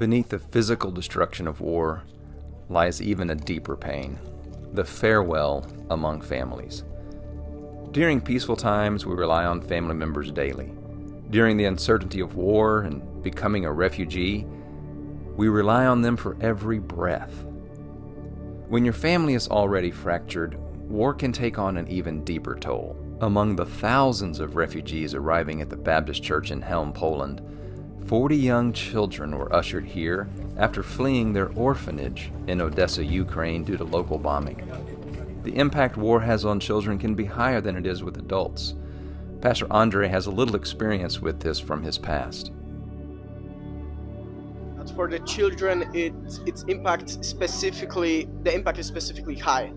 Beneath the physical destruction of war lies even a deeper pain, the farewell among families. During peaceful times, we rely on family members daily. During the uncertainty of war and becoming a refugee, we rely on them for every breath. When your family is already fractured, war can take on an even deeper toll. Among the thousands of refugees arriving at the Baptist Church in Helm, Poland, 40 young children were ushered here after fleeing their orphanage in Odessa, Ukraine due to local bombing. The impact war has on children can be higher than it is with adults. Pastor Andre has a little experience with this from his past. As for the children, the impact is specifically high.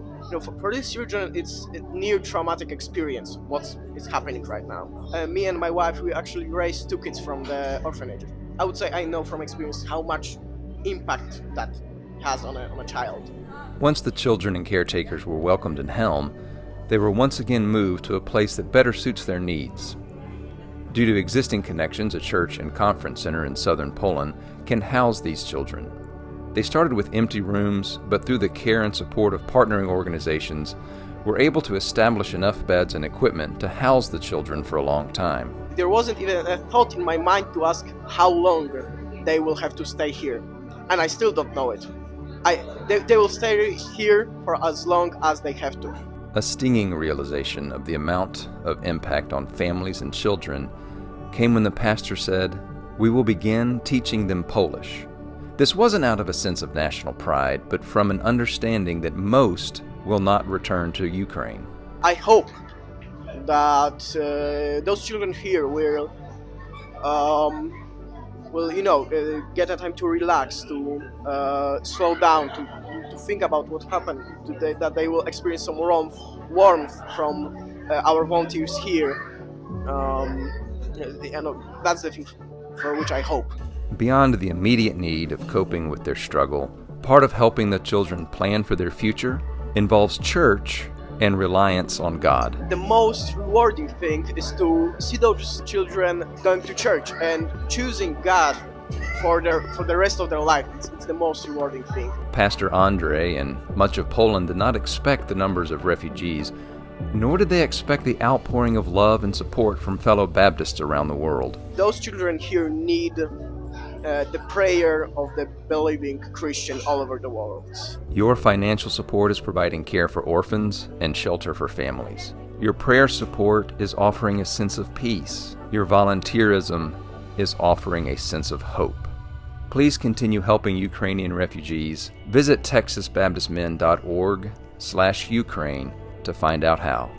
For these children, it's a near traumatic experience, what is happening right now. Me and my wife, we actually raised 2 kids from the orphanage. I would say I know from experience how much impact that has on a child. Once the children and caretakers were welcomed in Helm, they were once again moved to a place that better suits their needs. Due to existing connections, a church and conference center in southern Poland can house these children. They started with empty rooms, but through the care and support of partnering organizations, were able to establish enough beds and equipment to house the children for a long time. There wasn't even a thought in my mind to ask how long they will have to stay here, and I still don't know it. They will stay here for as long as they have to. A stinging realization of the amount of impact on families and children came when the pastor said, "We will begin teaching them Polish." This wasn't out of a sense of national pride, but from an understanding that most will not return to Ukraine. I hope that those children here will get a time to relax, to slow down, to think about what happened today, that they will experience some warmth from our volunteers here. That's the thing for which I hope. Beyond the immediate need of coping with their struggle, part of helping the children plan for their future involves church and reliance on God. The most rewarding thing is to see those children going to church and choosing God for the rest of their life. It's the most rewarding thing. Pastor Andre and much of Poland did not expect the numbers of refugees, nor did they expect the outpouring of love and support from fellow Baptists around the world. Those children here need the prayer of the believing Christian all over the world. Your financial support is providing care for orphans and shelter for families. Your prayer support is offering a sense of peace. Your volunteerism is offering a sense of hope. Please continue helping Ukrainian refugees. Visit texasbaptistmen.org/Ukraine to find out how.